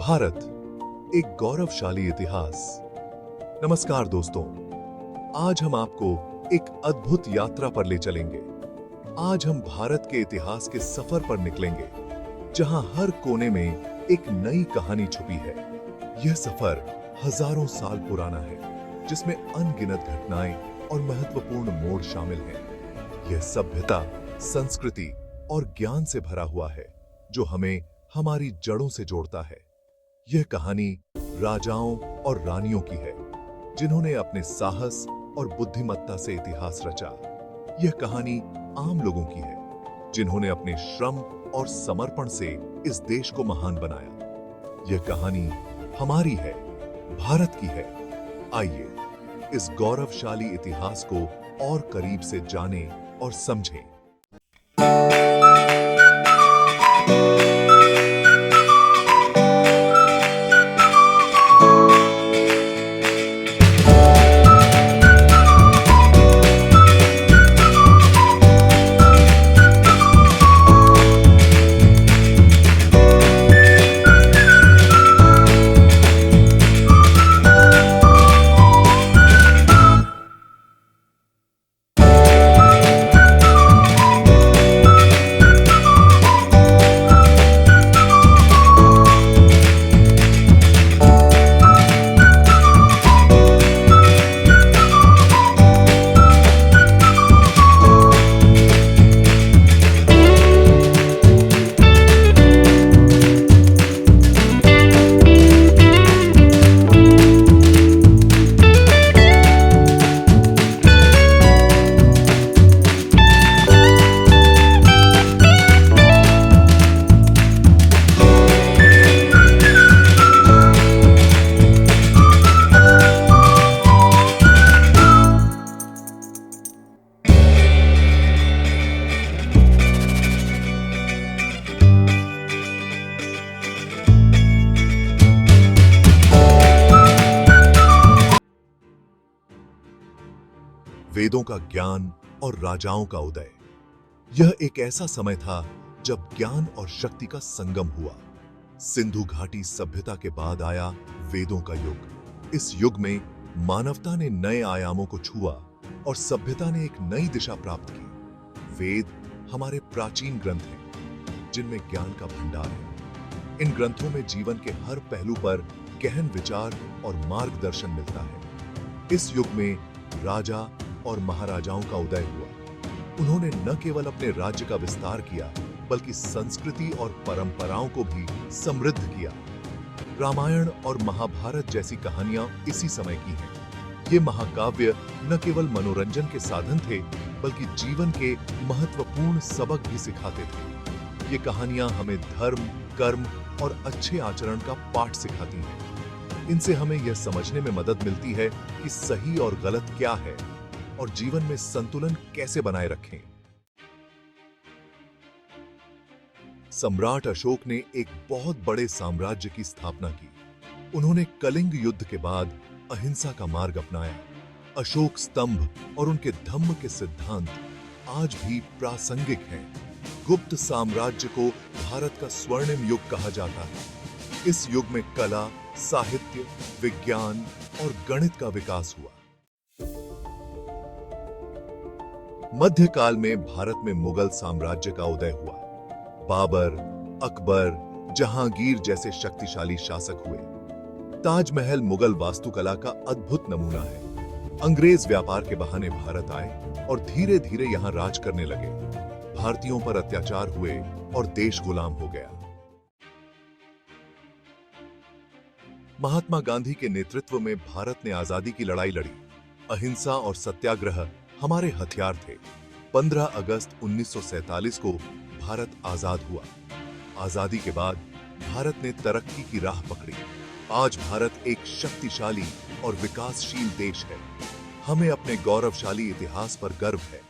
भारत, एक गौरवशाली इतिहास। नमस्कार दोस्तों, आज हम आपको एक अद्भुत यात्रा पर ले चलेंगे। आज हम भारत के इतिहास के सफर पर निकलेंगे, जहां हर कोने में एक नई कहानी छुपी है। यह सफर हजारों साल पुराना है, जिसमें अनगिनत घटनाएं और महत्वपूर्ण मोड़ शामिल हैं। यह सभ्यता, संस्कृति और ज्ञान से भरा हुआ है, जो हमें हमारी जड़ों से जोड़ता है। यह कहानी राजाओं और रानियों की है, जिन्होंने अपने साहस और बुद्धिमत्ता से इतिहास रचा। यह कहानी आम लोगों की है, जिन्होंने अपने श्रम और समर्पण से इस देश को महान बनाया। यह कहानी हमारी है, भारत की है। आइए इस गौरवशाली इतिहास को और करीब से जानें और समझें। वेदों का ज्ञान और राजाओं का उदय। यह एक ऐसा समय था जब ज्ञान और शक्ति का संगम हुआ। सिंधु घाटी सभ्यता के बाद आया वेदों का युग। इस युग में मानवता ने नए आयामों को छुआ और सभ्यता ने एक नई दिशा प्राप्त की। वेद हमारे प्राचीन ग्रंथ हैं, जिनमें ज्ञान का भंडार है। इन ग्रंथों में जीवन के हर पहलू पर गहन विचार और मार्गदर्शन मिलता है। इस युग में राजा और महाराजाओं का उदय हुआ। उन्होंने न केवल अपने राज्य का विस्तार किया, बल्कि संस्कृति और परंपराओं को भी समृद्ध किया। रामायण और महाभारत जैसी कहानियां इसी समय की हैं। ये महाकाव्य न केवल मनोरंजन के साधन थे, बल्कि जीवन के महत्वपूर्ण सबक भी सिखाते थे। ये कहानियां हमें धर्म, कर्म और अच्छे आचरण का पाठ सिखाती हैं। इनसे हमें यह समझने में मदद मिलती है कि सही और गलत क्या है और जीवन में संतुलन कैसे बनाए रखें। सम्राट अशोक ने एक बहुत बड़े साम्राज्य की स्थापना की। उन्होंने कलिंग युद्ध के बाद अहिंसा का मार्ग अपनाया। अशोक स्तंभ और उनके धम्म के सिद्धांत आज भी प्रासंगिक हैं। गुप्त साम्राज्य को भारत का स्वर्णिम युग कहा जाता है। इस युग में कला, साहित्य, विज्ञान और गणित का विकास हुआ। मध्यकाल में भारत में मुगल साम्राज्य का उदय हुआ। बाबर, अकबर, जहांगीर जैसे शक्तिशाली शासक हुए। ताजमहल मुगल वास्तुकला का अद्भुत नमूना है। अंग्रेज व्यापार के बहाने भारत आए और धीरे धीरे यहां राज करने लगे। भारतीयों पर अत्याचार हुए और देश गुलाम हो गया। महात्मा गांधी के नेतृत्व में भारत ने आजादी की लड़ाई लड़ी। अहिंसा और सत्याग्रह हमारे हथियार थे। 15 अगस्त 1947 को भारत आजाद हुआ। आजादी के बाद भारत ने तरक्की की राह पकड़ी। आज भारत एक शक्तिशाली और विकासशील देश है। हमें अपने गौरवशाली इतिहास पर गर्व है।